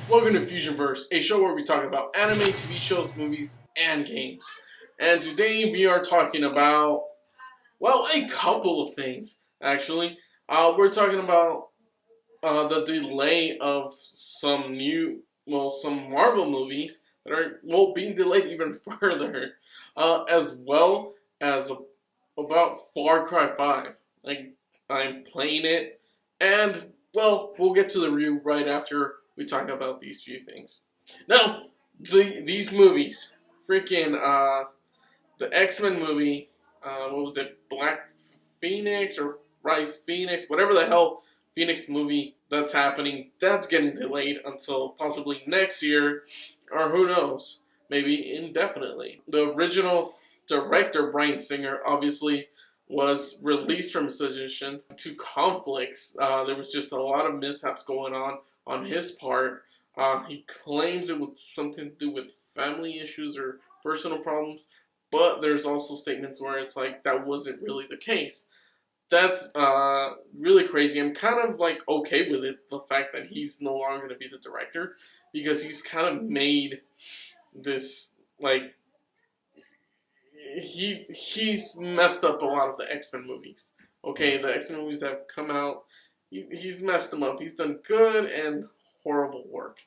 Welcome to Fusionverse, a show where we talk about anime, TV shows, movies, and games. And today we are talking about, well, a couple of things, actually. We're talking about the delay of some Marvel movies that are, being delayed even further, as well as about Far Cry 5. Like, I'm playing it, and, well, we'll get to the review right after we talk about these few things. Now, these movies, freaking, the X-Men movie, what was it, Black Phoenix or Rise Phoenix, whatever the hell Phoenix movie that's happening, that's getting delayed until possibly next year, or who knows, maybe indefinitely. The original director, Bryan Singer, obviously was released from his position to conflicts. There was just a lot of mishaps going on his part. He claims it was something to do with family issues or personal problems, but there's also statements where it's like that wasn't really the case. That's really crazy. I'm kind of like okay with it, the fact that he's no longer going to be the director, because he's kind of made this like he's messed up a lot of the X-Men movies. Okay, the X-Men movies that have come out, he's messed them up. He's done good and horrible work.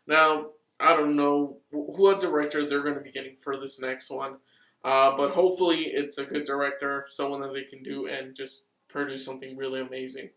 Now, I don't know what director they're going to be getting for this next one, but hopefully it's a good director, someone that they can do and just produce something really amazing.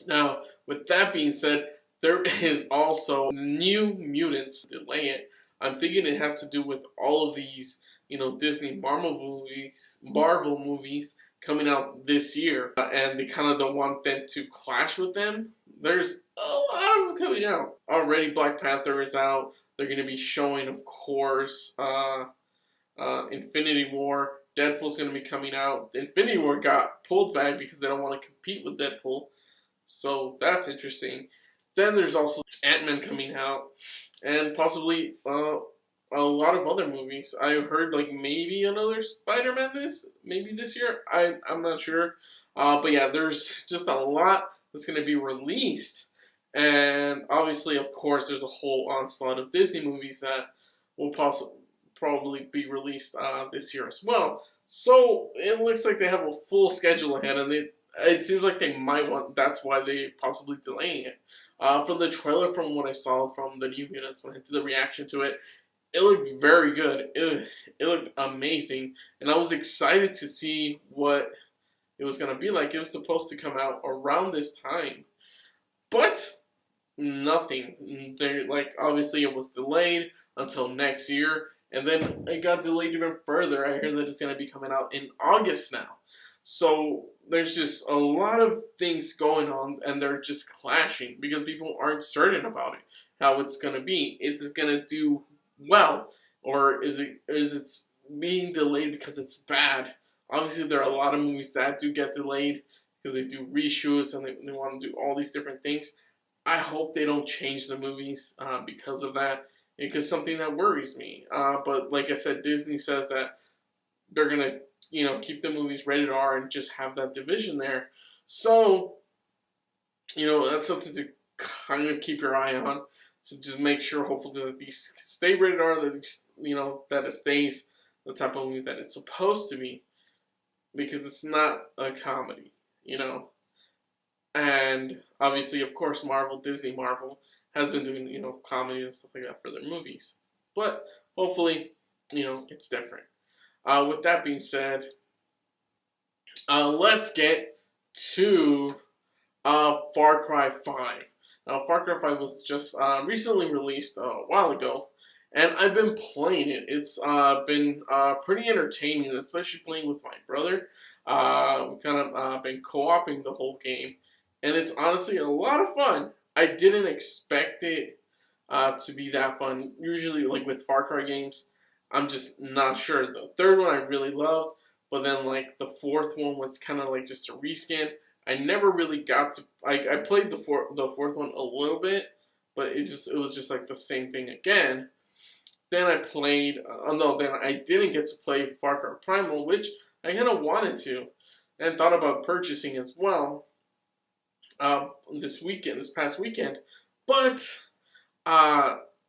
Now, with that being said, there is also New Mutants delay it. I'm thinking it has to do with all of these, Disney Marvel movies coming out this year, and they kind of don't want them to clash with them. There's a lot of them coming out already. Black Panther is out. They're going to be showing, of course, Infinity War. Deadpool's going to be coming out. Infinity War got pulled back because they don't want to compete with Deadpool, so that's interesting. Then there's also Ant-Man coming out, and possibly a lot of other movies. I heard like maybe another Spider-Man maybe this year. I'm not sure, but yeah, there's just a lot that's going to be released, and obviously, of course, there's a whole onslaught of Disney movies that will probably be released this year as well. So it looks like they have a full schedule ahead, and it seems like they might want. That's why they possibly delaying it. From the trailer, from what I saw from the New Mutants, when I did the reaction to it, it looked very good. It looked amazing, and I was excited to see what it was gonna be like. It was supposed to come out around this time, but nothing. Obviously it was delayed until next year, and then it got delayed even further. I hear that it's gonna be coming out in August now. So there's just a lot of things going on, and they're just clashing because people aren't certain about it, how it's gonna be. Is it gonna do well, or is it being delayed because it's bad? Obviously, there are a lot of movies that do get delayed because they do reshoots and they want to do all these different things. I hope they don't change the movies because of that, because something that worries me. But like I said, Disney says that they're gonna, keep the movies rated R and just have that division there. So, that's something to kind of keep your eye on. So just make sure, hopefully, that these stay rated R, that that it stays the type of movie that it's supposed to be, because it's not a comedy, And obviously, of course, Disney Marvel has been doing, comedy and stuff like that for their movies. But hopefully, it's different. With that being said, let's get to Far Cry 5. Now, Far Cry 5 was just recently released a while ago, and I've been playing it. It's been pretty entertaining, especially playing with my brother. We've kind of been co-oping the whole game, and it's honestly a lot of fun. I didn't expect it to be that fun. Usually, like with Far Cry games, I'm just not sure. The third one I really loved, but then like the fourth one was kind of like just a reskin. I never really got to. I played the fourth one a little bit, but it was just like the same thing again. Then I played. Then I didn't get to play Far Cry Primal, which I kind of wanted to, and thought about purchasing as well. This past weekend, but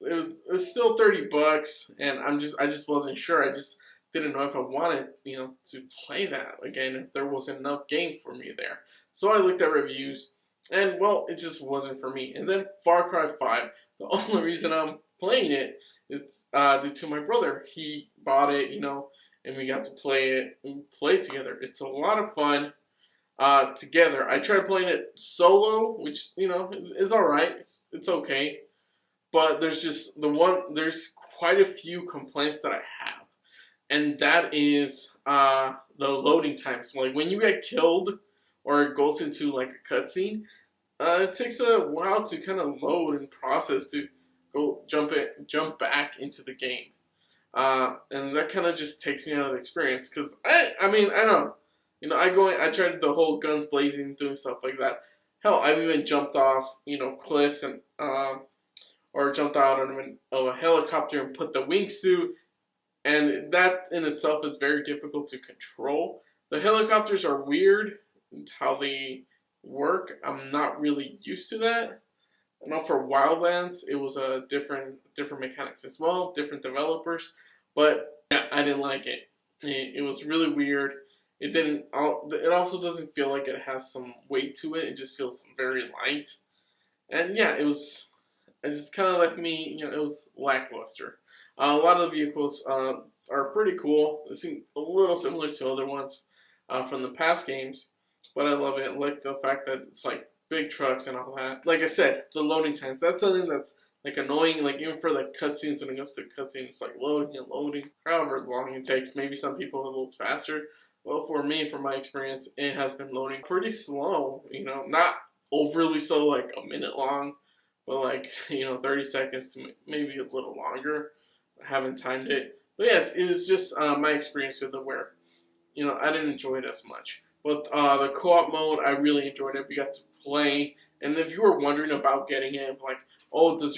it was still $30, and I just wasn't sure. I just didn't know if I wanted, to play that again, if there was enough game for me there. So I looked at reviews, and well, it just wasn't for me. And then Far Cry 5, the only reason I'm playing it is due to my brother. He bought it, and we got to play it and play together. It's a lot of fun together. I tried playing it solo, which, is alright. It's okay. But there's quite a few complaints that I have. And that is the loading times. Like when you get killed or it goes into like a cutscene, it takes a while to kind of load and process to go jump back into the game. And that kind of just takes me out of the experience. Because, I mean, I don't know. I tried the whole guns blazing, doing stuff like that. Hell, I've even jumped off, cliffs and, or jumped out of a helicopter and put the wingsuit. And that in itself is very difficult to control. The helicopters are weird how they work. I'm not really used to that. I know for Wildlands it was a different mechanics as well, different developers, but yeah, I didn't like it. It was really weird. It also doesn't feel like it has some weight to it. It just feels very light. And yeah, it just kind of left me, it was lackluster. A lot of the vehicles are pretty cool. They seem a little similar to other ones from the past games, but I love it. I like the fact that it's like big trucks and all that. Like I said, the loading times, that's something that's like annoying. Like even for the cutscenes, when it goes to cutscenes, it's like loading and loading. However long it takes, maybe some people a little faster. Well, for me, from my experience, it has been loading pretty slow. Not overly slow, like a minute long, but like 30 seconds to maybe a little longer. I haven't timed it, but yes, it was just my experience with it where I didn't enjoy it as much. But the co-op mode, I really enjoyed it. We got to play, and if you were wondering about getting it, like, oh, does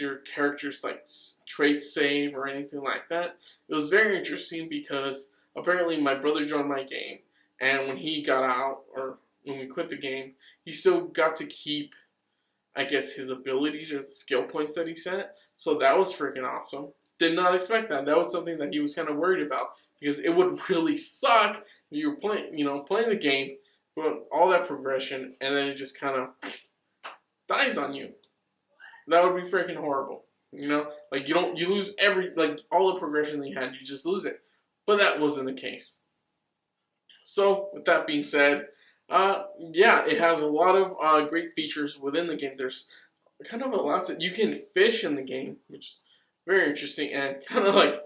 your character's like traits save or anything like that? It was very interesting because apparently my brother joined my game, and when he got out, or when we quit the game, he still got to keep, I guess, his abilities or the skill points that he set. So that was freaking awesome. Did not expect that. That was something that he was kind of worried about, because it would really suck if you were playing the game, doing all that progression, and then it just kind of dies on you. That would be freaking horrible. Like you lose all the progression that you had, you just lose it. But that wasn't the case. So with that being said, yeah, it has a lot of great features within the game. There's kind of a lot you can fish in the game, which is very interesting, and kind of like,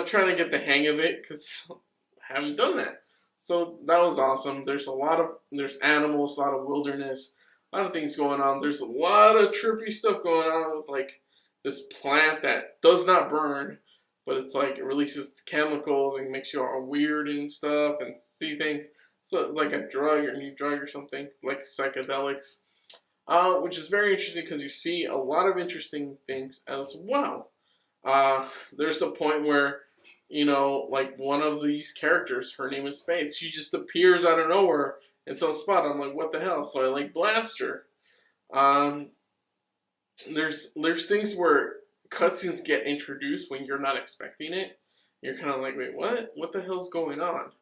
trying to get the hang of it, because I haven't done that. So that was awesome. There's animals, a lot of wilderness, a lot of things going on. There's a lot of trippy stuff going on with like this plant that does not burn, but it's like it releases chemicals and makes you all weird and stuff and see things. So like a drug or new drug or something, like psychedelics. Which is very interesting because you see a lot of interesting things as well. There's a point where, like one of these characters, her name is Faith, she just appears out of nowhere in some spot. I'm like, what the hell? So I like blast her. There's things where cutscenes get introduced when you're not expecting it. You're kind of like, wait, what? What the hell's going on?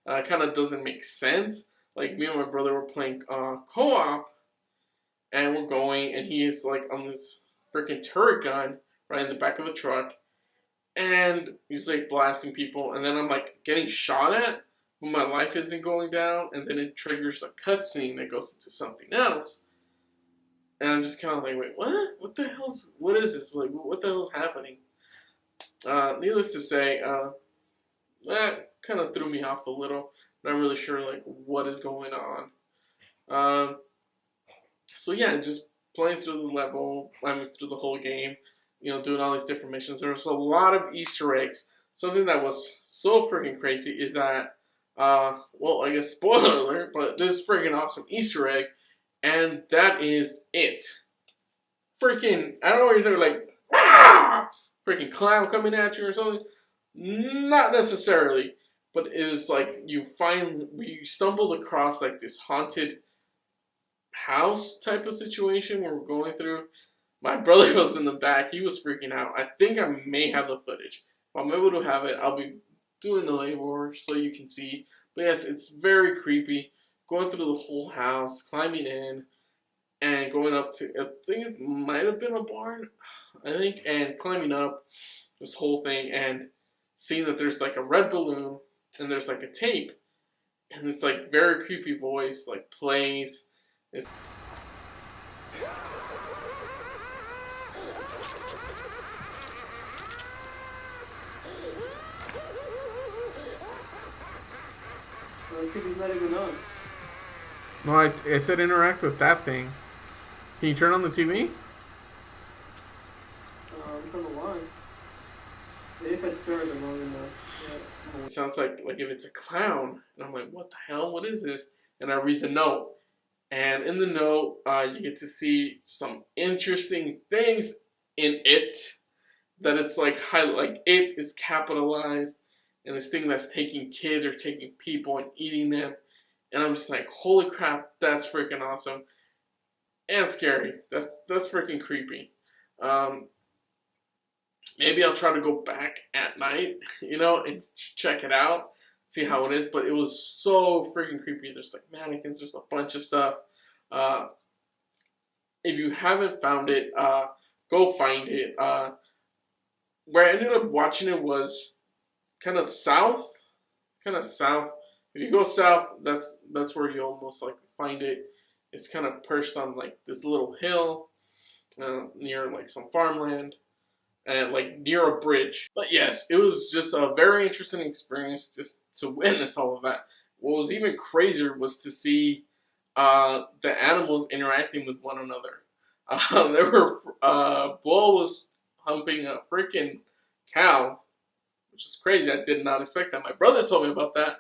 It kind of doesn't make sense. Like me and my brother were playing co-op. And we're going, and he is like on this freaking turret gun right in the back of a truck, and he's like blasting people, and then I'm like getting shot at, but my life isn't going down, and then it triggers a cutscene that goes into something else, and I'm just kind of like, wait, what? What is this? Like, what the hell's happening? Needless to say, that kind of threw me off a little. Not really sure like what is going on. So yeah, just playing through the level, through the whole game, doing all these different missions. There's a lot of Easter eggs. Something that was so freaking crazy is that, well, I guess spoiler alert, but this is freaking awesome Easter egg, and that is it. Freaking, I don't know what you're doing, like, ah! Freaking clown coming at you or something. Not necessarily, but it is like you stumbled across like this haunted house type of situation where we're going through, My brother was in the back. He was freaking out. I think I may have the footage. If I'm able to have it, I'll be doing the labor so you can see. But yes, it's very creepy. Going through the whole house, climbing in, and going up to, I think it might have been a barn, I think, and climbing up this whole thing and seeing that there's like a red balloon and there's like a tape. And it's like very creepy voice, like plays. It's no, I said interact with that thing. Can you turn on the TV? Turn the line. If I turn it long enough. Yeah. It sounds like if it's a clown. And I'm like, what the hell? What is this? And I read the note. And in the note, you get to see some interesting things in it. That it's like it is capitalized. And this thing that's taking kids or taking people and eating them. And I'm just like, holy crap, that's freaking awesome. And scary. That's freaking creepy. Maybe I'll try to go back at night, you know, and check it out, see how it is. But it was so freaking creepy. There's like mannequins, there's a bunch of stuff. If you haven't found it, go find it. Where I ended up watching it was kind of south. If you go south, that's where you almost like find it. It's kind of perched on like this little hill near like some farmland and like near a bridge. But yes, it was just a very interesting experience just to witness all of that. What was even crazier was to see the animals interacting with one another. Bull was humping a freaking cow, which is crazy. I did not expect that. My brother told me about that.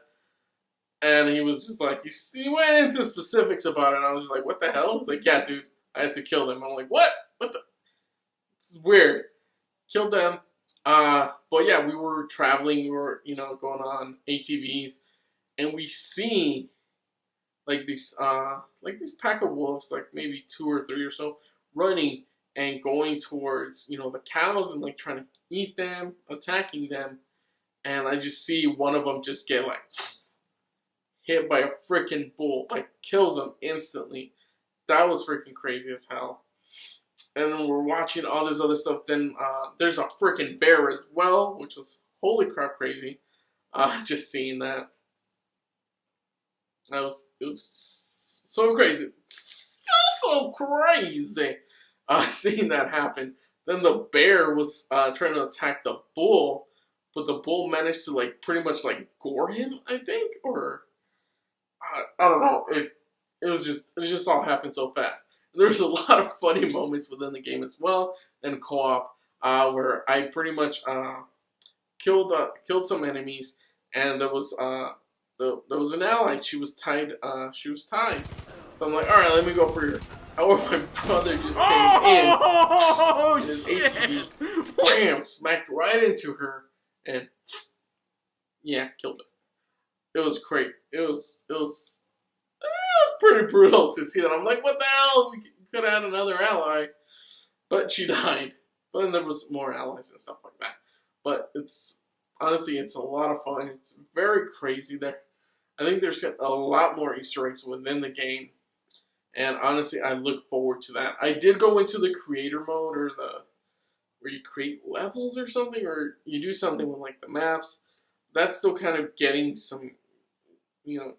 And he was just like, he went into specifics about it. And I was just like, what the hell? He was like, yeah, dude, I had to kill them. I'm like, what? What the? This is weird. Killed them. But yeah, we were traveling. We were, you know, going on ATVs. And we see like these pack of wolves, like maybe 2 or 3 or so, running and going towards, you know, the cows and like trying to eat them, attacking them. And I just see one of them just get like hit by a freaking bull, like kills him instantly. That was freaking crazy as hell. And then we're watching all this other stuff. Then there's a freaking bear as well, which was holy crap crazy. Just seeing that. It was so crazy. So crazy. Seeing that happen. Then the bear was trying to attack the bull, but the bull managed to like pretty much like gore him, I think, or I don't know. It just all happened so fast. There's a lot of funny moments within the game as well, and co-op, where I pretty much killed some enemies, and there was an ally. She was tied. So I'm like, all right, let me go for her. However, my brother just came in his ATV, bam, smacked right into her, and yeah, killed her. It was great. It was pretty brutal to see that. I'm like, what the hell? We could have had another ally, but she died. But then there was more allies and stuff like that. But honestly, it's a lot of fun. It's very crazy there. I think there's a lot more Easter eggs within the game. And honestly, I look forward to that. I did go into the creator mode, or where you create levels or something, or you do something with like the maps. That's still kind of getting some, you know,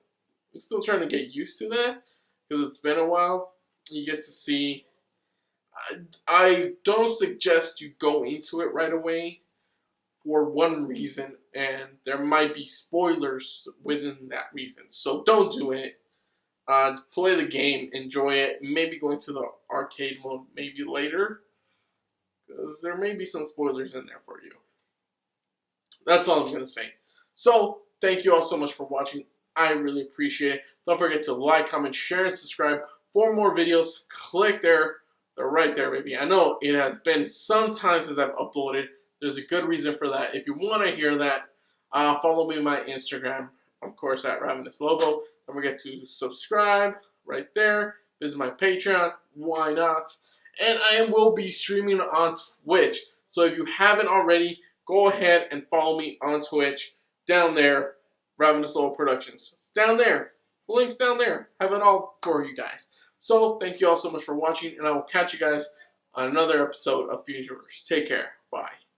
I'm still trying to get used to that, because it's been a while. You get to see, I don't suggest you go into it right away for one reason, and there might be spoilers within that reason. So don't do it. Play the game, enjoy it, maybe go into the arcade mode maybe later, because there may be some spoilers in there for you. That's all I'm going to say. So, thank you all so much for watching. I really appreciate it. Don't forget to like, comment, share, and subscribe for more videos. Click there. They're right there, baby. I know it has been some time since I've uploaded. There's a good reason for that. If you want to hear that, follow me on my Instagram, of course, at Ravenouslobo. Don't forget to subscribe right there. Visit my Patreon. Why not? And I will be streaming on Twitch. So if you haven't already, go ahead and follow me on Twitch. Down there, Ravenouslobo Productions. It's down there. The link's down there. Have it all for you guys. So thank you all so much for watching, and I will catch you guys on another episode of Fusionverse. Take care. Bye.